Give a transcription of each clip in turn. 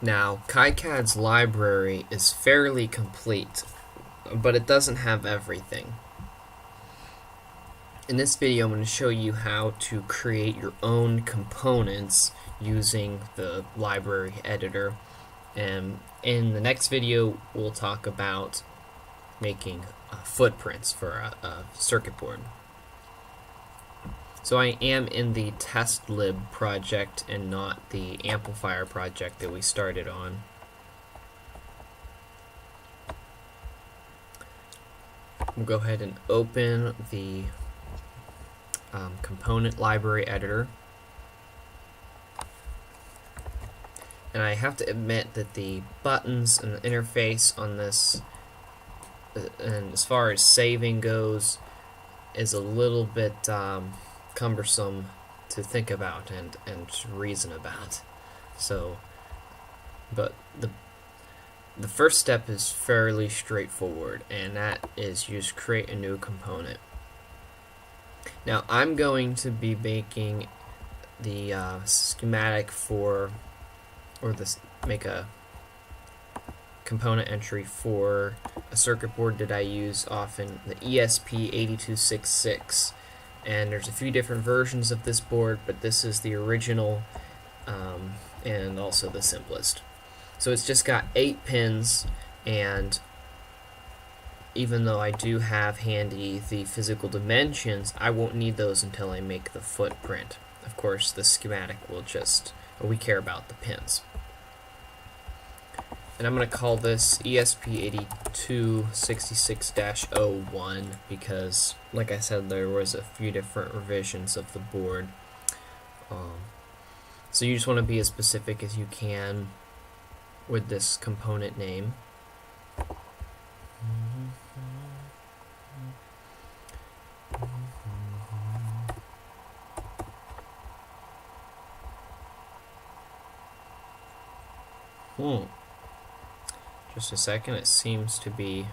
Now, KiCad's library is fairly complete, but it doesn't have everything. In this video, I'm going to show you how to create your own components using the library editor. And in the next video, we'll talk about making footprints for a circuit board. So I am in the test lib project and not the amplifier project that we started on. We'll go ahead and open the component library editor. And I have to admit that the buttons and the interface on this, and as far as saving goes, is a little bit cumbersome to think about and reason about. So, but the first step is fairly straightforward, and that is you just create a new component. Now I'm going to be making the schematic for, or make a component entry for a circuit board that I use often, the ESP8266. And there's a few different versions of this board, but this is the original and also the simplest. So it's just got 8 pins, and even though I do have handy the physical dimensions, I won't need those until I make the footprint. Of course, the schematic will just, we care about the pins. And I'm going to call this ESP8266-01 because, like I said, there was a few different revisions of the board. So you just want to be as specific as you can with this component name. Just a second, it seems to be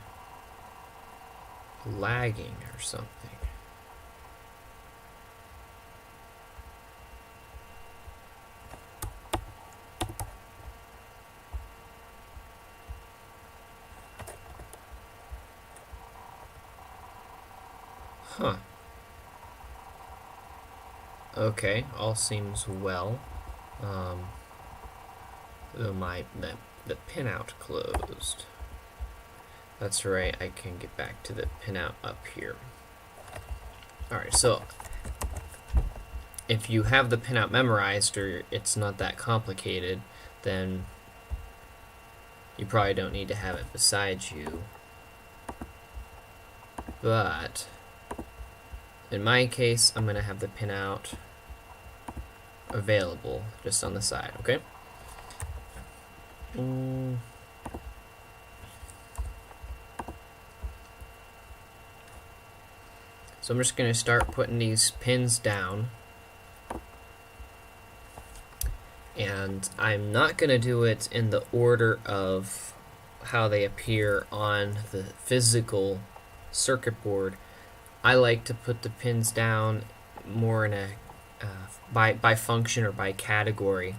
lagging or something. Huh. Okay, all seems well. The pinout closed. That's right, I can get back to the pinout up here. Alright, so if you have the pinout memorized, or it's not that complicated, then you probably don't need to have it beside you. But in my case, I'm going to have the pinout available just on the side, okay? So I'm just going to start putting these pins down, and I'm not going to do it in the order of how they appear on the physical circuit board. I like to put the pins down more in a by function or by category.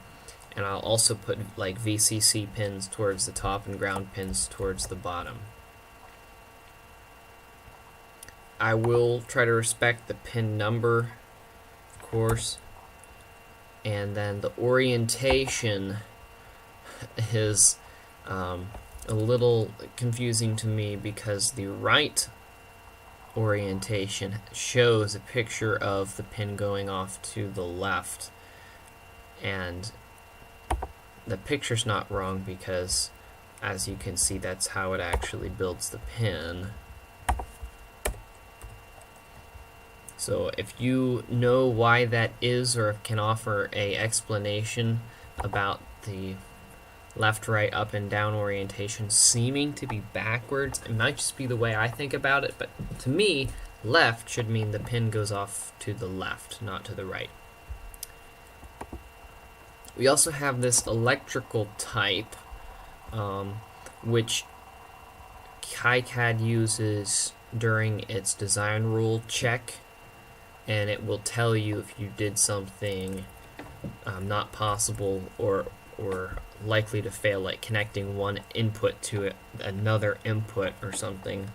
And I'll also put like VCC pins towards the top and ground pins towards the bottom. I will try to respect the pin number, of course, and then the orientation is a little confusing to me because the right orientation shows a picture of the pin going off to the left, and the picture's not wrong because, as you can see, that's how it actually builds the pin. So if you know why that is, or can offer an explanation about the left, right, up, and down orientation seeming to be backwards, it might just be the way I think about it, but to me, left should mean the pin goes off to the left, not to the right. We also have this electrical type, which KiCad uses during its design rule check, and it will tell you if you did something not possible or or likely to fail, like connecting one input to another input or something.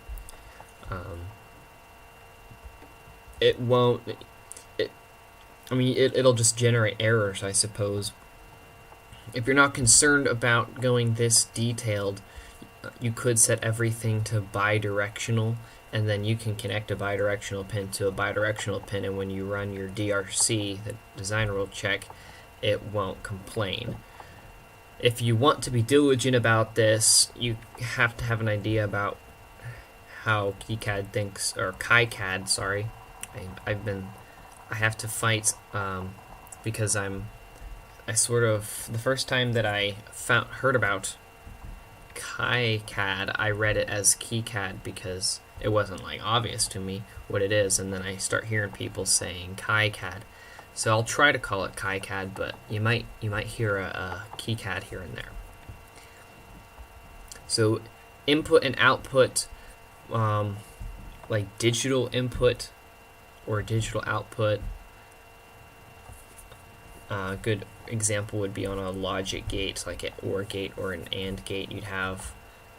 It won't. It'll just generate errors, I suppose. If you're not concerned about going this detailed, you could set everything to bidirectional, and then you can connect a bidirectional pin to a bidirectional pin, and when you run your DRC, the design rule check, it won't complain. If you want to be diligent about this, you have to have an idea about how KiCad thinks, or KiCad, sorry. I have to fight because the first time that I heard about KiCad, I read it as KiCad because it wasn't like obvious to me what it is, and then I start hearing people saying KiCad. So I'll try to call it KiCad, but you might hear a KiCad here and there. So input and output, like digital input or digital output. A good example would be on a logic gate, like an OR gate or an AND gate. You'd have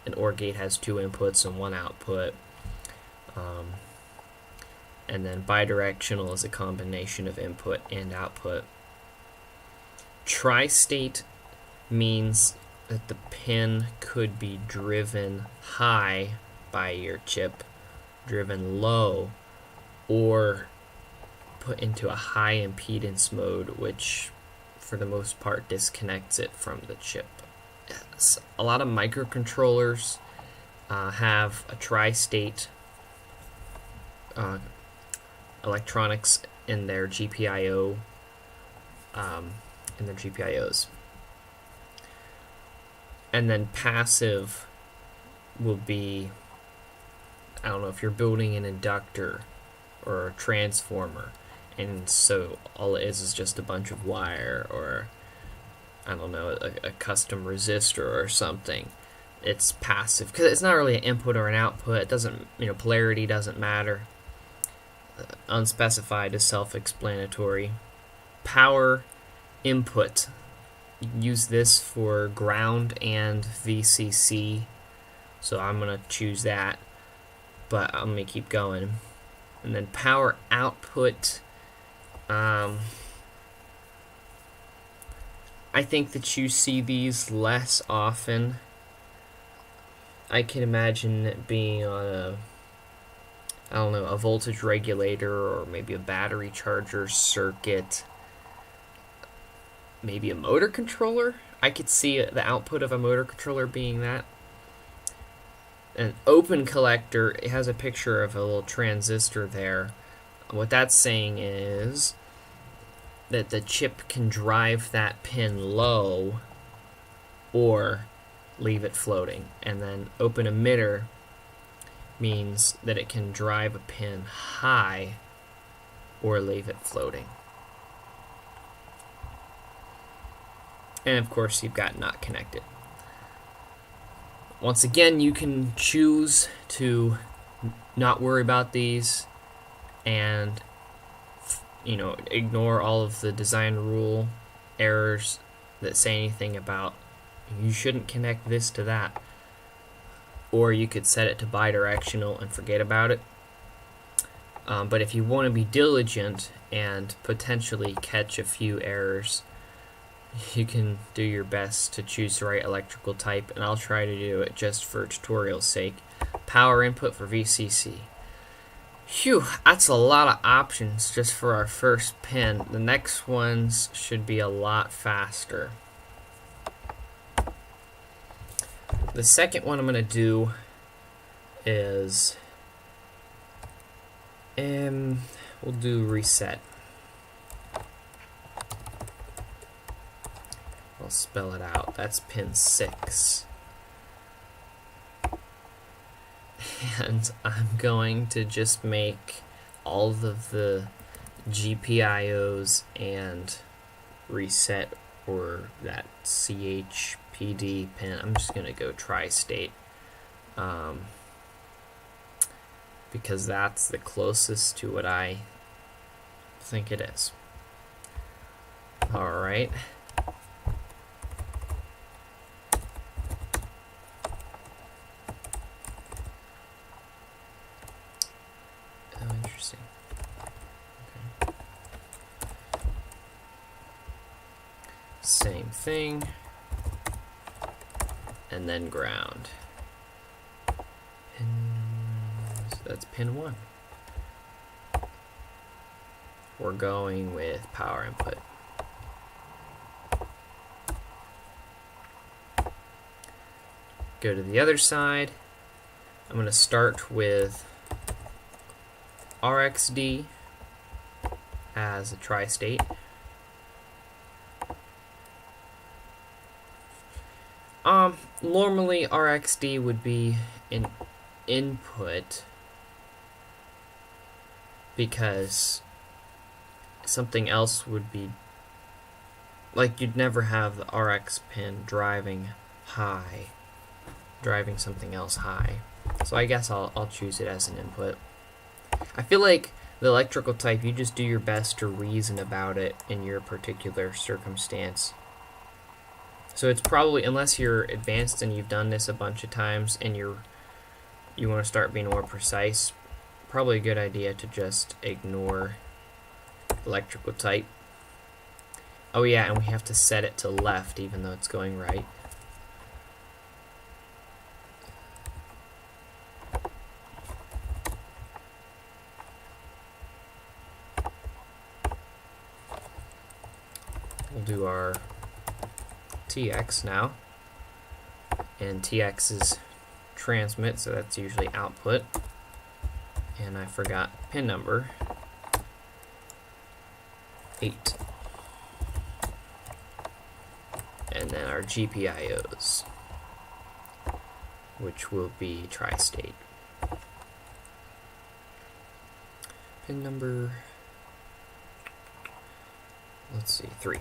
an OR gate has 2 inputs and 1 output. And then bidirectional is a combination of input and output. Tri-state means that the pin could be driven high by your chip, driven low, or put into a high impedance mode, which for the most part disconnects it from the chip. A lot of microcontrollers have a tri-state electronics in their GPIO, in their GPIOs. And then passive will be, I don't know, if you're building an inductor or a transformer, and so all it is just a bunch of wire, or I don't know, a custom resistor or something. It's passive because it's not really an input or an output. It doesn't, polarity doesn't matter. Unspecified is self-explanatory. Power input, use this for ground and VCC, so I'm gonna choose that, but I'm gonna keep going. And then power output, I think that you see these less often. I can imagine it being on a voltage regulator, or maybe a battery charger circuit, maybe a motor controller. I could see the output of a motor controller being that. An open collector, it has a picture of a little transistor there. What that's saying is that the chip can drive that pin low or leave it floating. And then open emitter means that it can drive a pin high or leave it floating. And of course you've got not connected. Once again, you can choose to not worry about these and ignore all of the design rule errors that say anything about you shouldn't connect this to that. Or you could set it to bidirectional and forget about it. But if you want to be diligent and potentially catch a few errors, you can do your best to choose the right electrical type, and I'll try to do it just for tutorial's sake. Power input for VCC. Phew, that's a lot of options just for our first pin. The next ones should be a lot faster. The second one I'm going to do is, we'll do reset. I'll spell it out. That's pin 6. And I'm going to just make all of the GPIOs and reset, or that CHPD pin. I'm just going to go tri-state because that's the closest to what I think it is. Alright. Same thing. And then ground. So that's pin 1. We're going with power input. Go to the other side. I'm going to start with RxD as a tri-state. Normally RxD would be an input because something else would be, like, you'd never have the RX pin driving something else high. So I guess I'll choose it as an input. I feel like the electrical type, you just do your best to reason about it in your particular circumstance. So it's probably, unless you're advanced and you've done this a bunch of times and you want to start being more precise, probably a good idea to just ignore electrical type. Oh yeah, and we have to set it to left even though it's going right. We'll do our TX now, and TX is transmit, so that's usually output, and I forgot pin number 8, and then our GPIOs, which will be tri-state. Pin number, let's see, 3.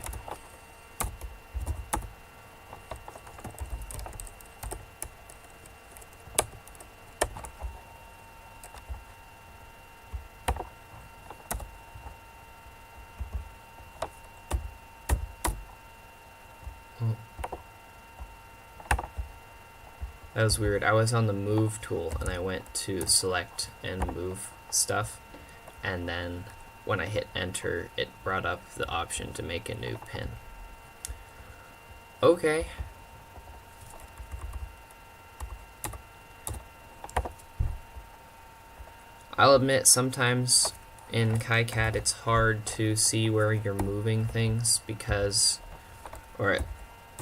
That was weird. I was on the move tool and I went to select and move stuff, and then when I hit enter it brought up the option to make a new pin. Okay. I'll admit sometimes in KiCad it's hard to see where you're moving things because, or at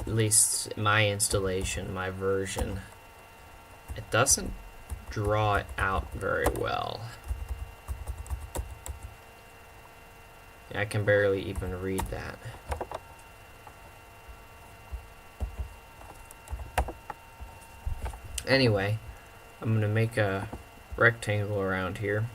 least my installation, my version, it doesn't draw it out very well. I can barely even read that. Anyway, I'm going to make a rectangle around here.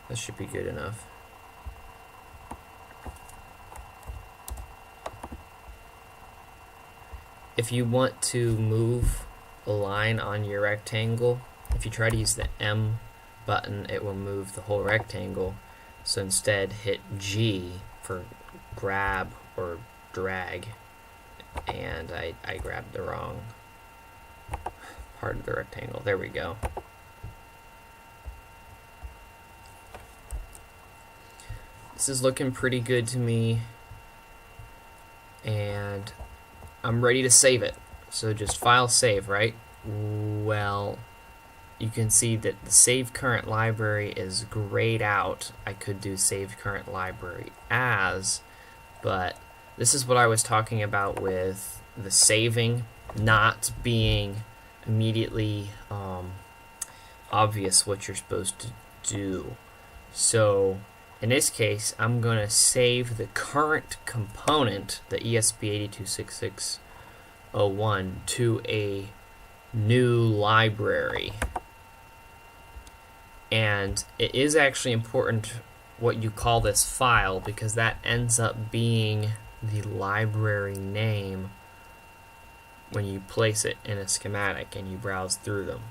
That should be good enough. If you want to move a line on your rectangle, if you try to use the M button, it will move the whole rectangle. So instead, hit G for grab or drag, and I grabbed the wrong part of the rectangle. There we go. This is looking pretty good to me, and I'm ready to save it. So just file save, right? Well, you can see that the save current library is grayed out. I could do save current library as, but this is what I was talking about with the saving not being immediately obvious what you're supposed to do. So in this case, I'm going to save the current component, the ESP826601, to a new library. And it is actually important what you call this file, because that ends up being the library name when you place it in a schematic and you browse through them.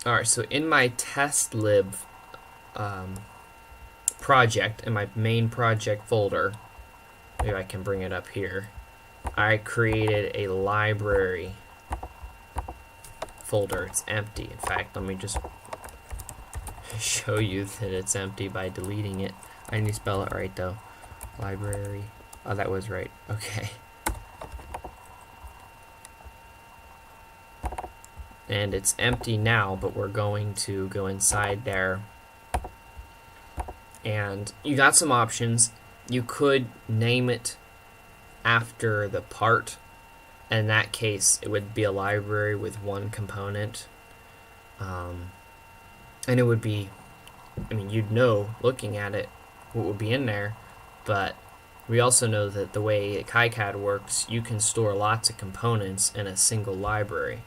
Alright, so in my test lib project, in my main project folder, maybe I can bring it up here, I created a library folder. It's empty. In fact, let me just show you that it's empty by deleting it. I need to spell it right though. Library. Oh, that was right. Okay. And it's empty now, but we're going to go inside there. And you got some options. You could name it after the part. In that case, it would be a library with one component. And it would be, I mean, you'd know looking at it what would be in there, but we also know that the way KiCad works, you can store lots of components in a single library.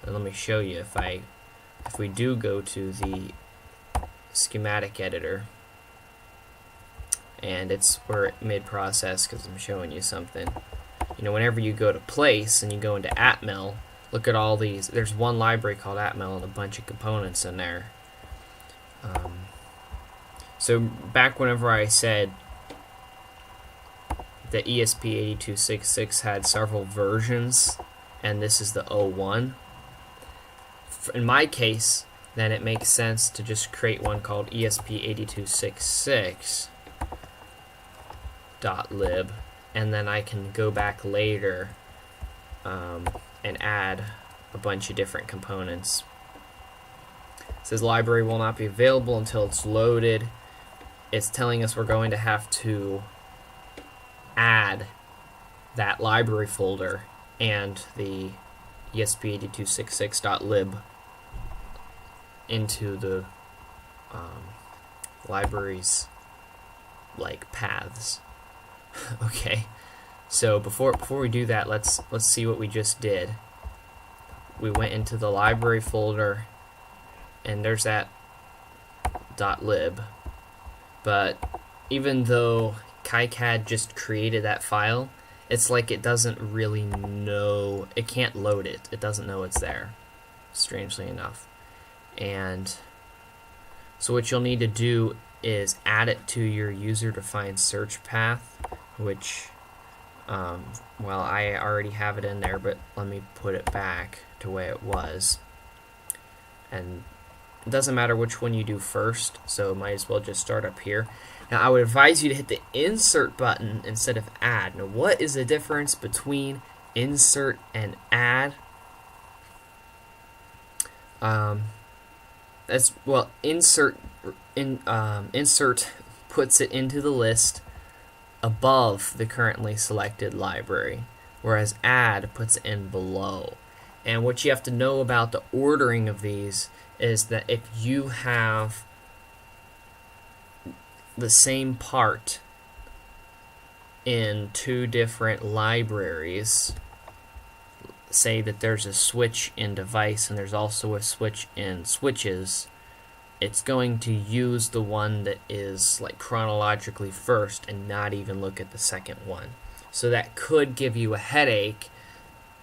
And let me show you. If we do go to the Schematic Editor, and we're mid-process because I'm showing you something. You know, whenever you go to place and you go into Atmel, look at all these. There's one library called Atmel and a bunch of components in there. So back whenever I said that ESP8266 had several versions, and this is the 01. In my case, then it makes sense to just create one called ESP8266.lib, and then I can go back later and add a bunch of different components. It says library will not be available until it's loaded. It's telling us we're going to have to add that library folder and the ESP8266.lib into the library's like paths. Okay, so before we do that, let's see what we just did. We went into the library folder, and there's that .lib. But even though KiCad just created that file, it's like it doesn't really know, it can't load it. It doesn't know it's there, strangely enough. And so what you'll need to do is add it to your user-defined search path, which, well, I already have it in there, but let me put it back to where it was. And it doesn't matter which one you do first, so might as well just start up here. Now, I would advise you to hit the Insert button instead of Add. Now, what is the difference between Insert and Add? Insert puts it into the list above the currently selected library, whereas Add puts it in below. And what you have to know about the ordering of these is that if you have the same part in two different libraries, say that there's a switch in device and there's also a switch in switches, it's going to use the one that is like chronologically first and not even look at the second one. So that could give you a headache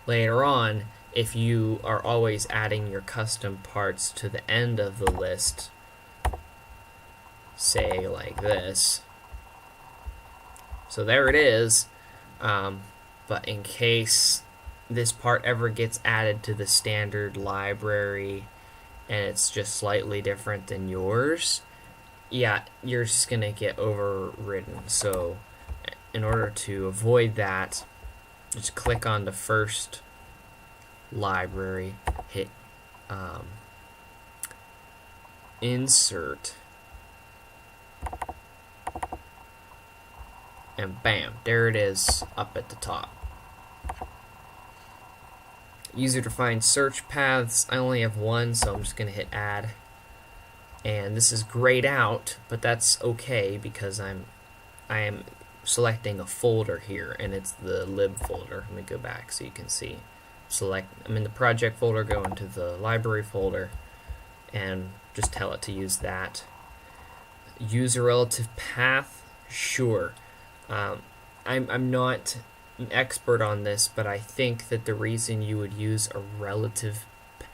later on if you are always adding your custom parts to the end of the list, say like this. So there it is, but in case this part ever gets added to the standard library and it's just slightly different than yours, yeah, you're just gonna get overridden. So in order to avoid that, just click on the first library, hit Insert, and bam, there it is up at the top. User-defined search paths, I only have one, so I'm just going to hit Add. And this is grayed out, but that's okay because I am selecting a folder here, and it's the lib folder. Let me go back so you can see. I'm in the project folder, go into the library folder, and just tell it to use that. Use a relative path, sure. I'm not an expert on this, but I think that the reason you would use a relative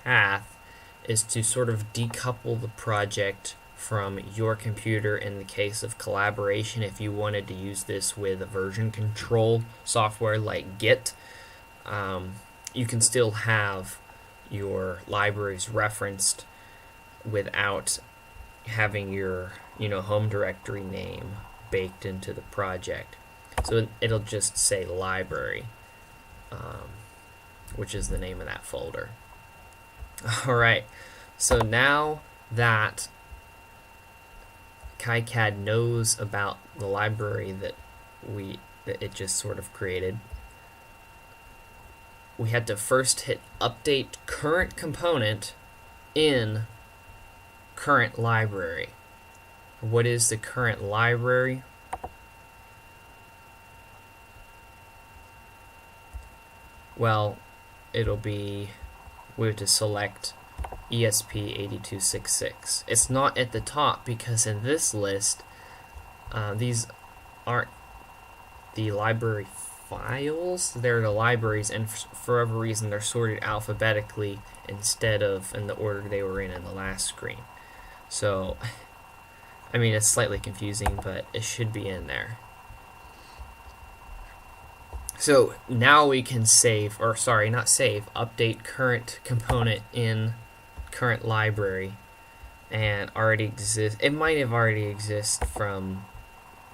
path is to sort of decouple the project from your computer in the case of collaboration. If you wanted to use this with a version control software like Git, you can still have your libraries referenced without having your home directory name baked into the project. So it'll just say library, which is the name of that folder. Alright, so now that KiCad knows about the library that it just sort of created, we had to first hit update current component in current library. What is the current library? Well, it'll be, we have to select ESP8266. It's not at the top because in this list, these aren't the library files, they're the libraries, and for whatever reason they're sorted alphabetically instead of in the order they were in the last screen. So, I mean, it's slightly confusing, but it should be in there. So now we can update current component in current library, and already exist. It might have already existed from,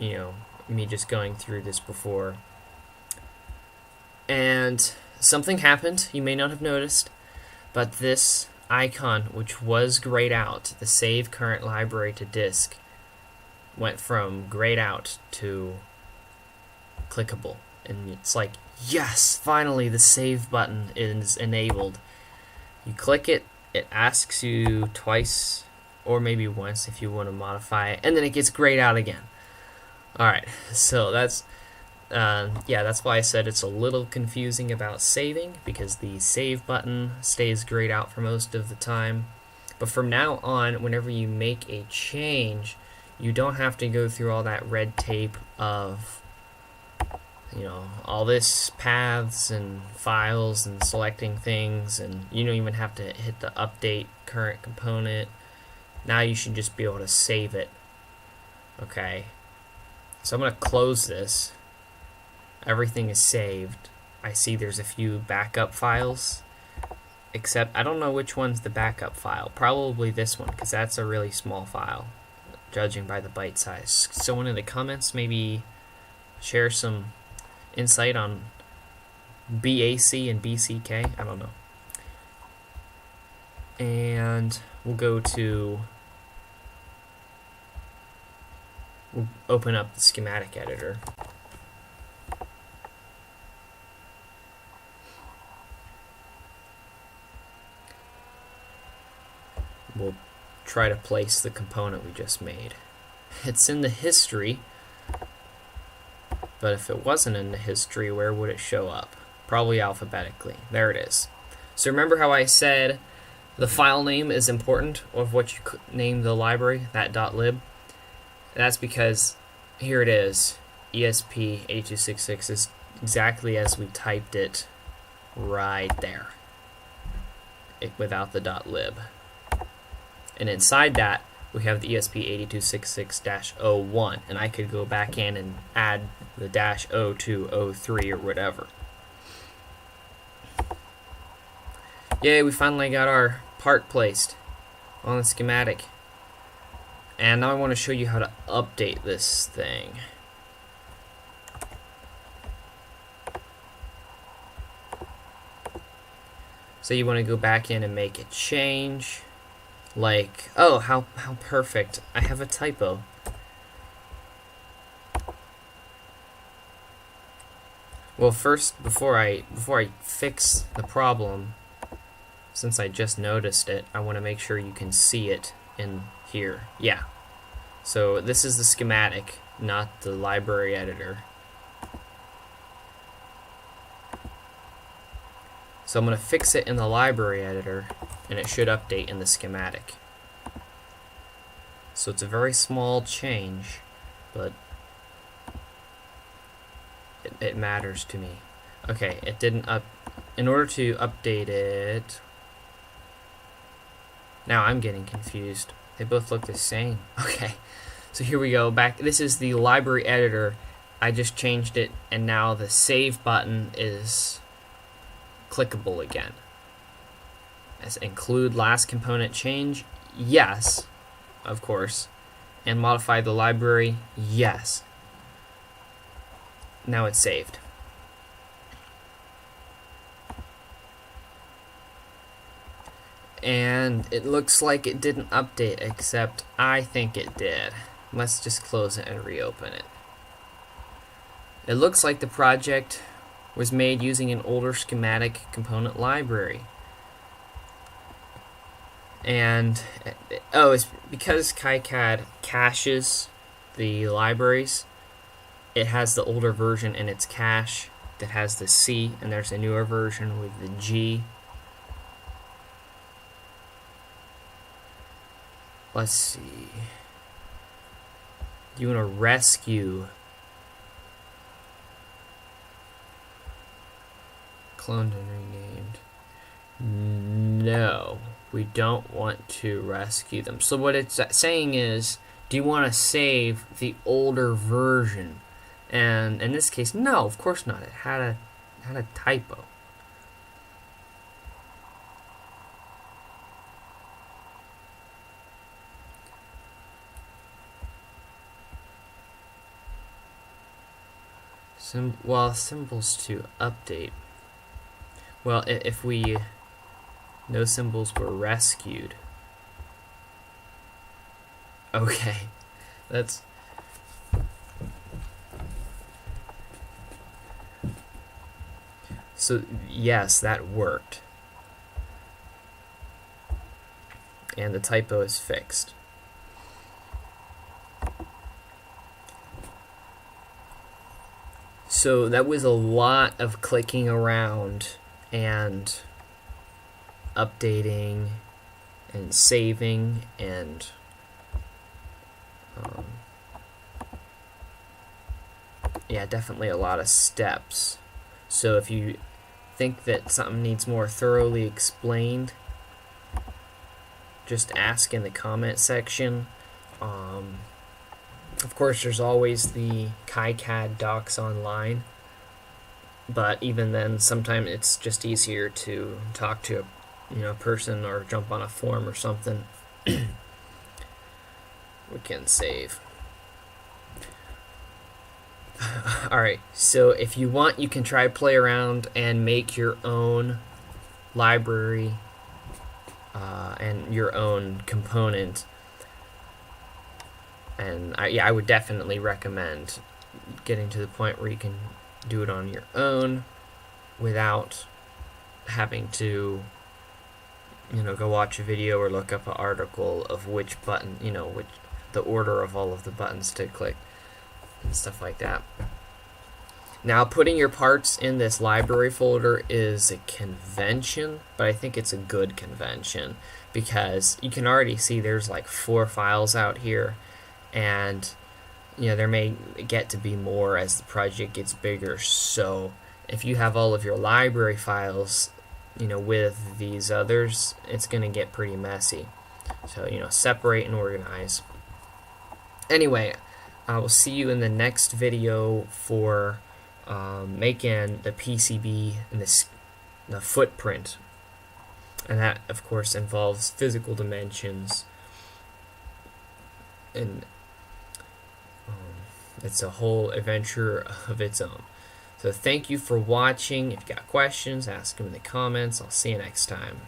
me just going through this before. And something happened you may not have noticed, but this icon, which was grayed out, the save current library to disk, went from grayed out to clickable. And it's like, yes, finally the save button is enabled. You click it, it asks you twice or maybe once if you want to modify it, and then it gets grayed out again. Alright, so that's why I said it's a little confusing about saving, because the save button stays grayed out for most of the time. But from now on, whenever you make a change, you don't have to go through all that red tape of all this paths and files and selecting things, and you don't even have to hit the update current component. Now you should just be able to save it. Okay, so I'm going to close this. Everything is saved. I see there's a few backup files, except I don't know which one's the backup file. Probably this one, because that's a really small file, judging by the byte size. Someone in the comments maybe share some insight on BAC and BCK. I don't know. And we'll open up the Schematic Editor. We'll try to place the component we just made. It's in the history, but if it wasn't in the history, where would it show up? Probably alphabetically. There it is. So remember how I said the file name is important of what you name the library, that .lib? That's because here it is. ESP8266 is exactly as we typed it right there, without the .lib. And inside that, we have the ESP8266-01, and I could go back in and add the -02, 03, or whatever. Yay, we finally got our part placed on the schematic. And now I want to show you how to update this thing. So you want to go back in and make a change. Like, oh, how perfect. I have a typo. Well, first, before I fix the problem, since I just noticed it, I want to make sure you can see it in here. Yeah. So this is the schematic, not the library editor. So I'm going to fix it in the library editor, and it should update in the schematic. So it's a very small change, but it matters to me. Okay, it didn't in order to update it, now I'm getting confused. They both look the same. Okay, so here we go. Back. This is the library editor. I just changed it, and now the save button is clickable again. As include last component change, yes, of course. And modify the library, yes. Now it's saved. And it looks like it didn't update, except I think it did. Let's just close it and reopen it. It looks like the project was made using an older schematic component library. And, oh, it's because KiCad caches the libraries. It has the older version in its cache that has the C, and there's a newer version with the G. Let's see. You want to rescue cloned and renamed. No, we don't want to rescue them. So what it's saying is, do you want to save the older version? And in this case, no, of course not. It had a typo. Symbols to update. Well, if we no symbols were rescued. Okay, that's so yes, that worked. And the typo is fixed. So that was a lot of clicking around and updating and saving and yeah, definitely a lot of steps. So if you think that something needs more thoroughly explained, just ask in the comment section. Of course, there's always the KiCad docs online, but even then, sometimes it's just easier to talk to a person or jump on a forum or something. We can save. Alright, so if you want, you can try play around and make your own library and your own component. And I would definitely recommend getting to the point where you can do it on your own without having to go watch a video or look up an article of which button, which the order of all of the buttons to click and stuff like that. Now, putting your parts in this library folder is a convention, but I think it's a good convention because you can already see there's like 4 files out here, and there may get to be more as the project gets bigger. So if you have all of your library files with these others, it's going to get pretty messy. So separate and organize. Anyway, I will see you in the next video for making the PCB and the footprint, and that of course involves physical dimensions, and it's a whole adventure of its own. So thank you for watching. If you got questions, ask them in the comments. I'll see you next time.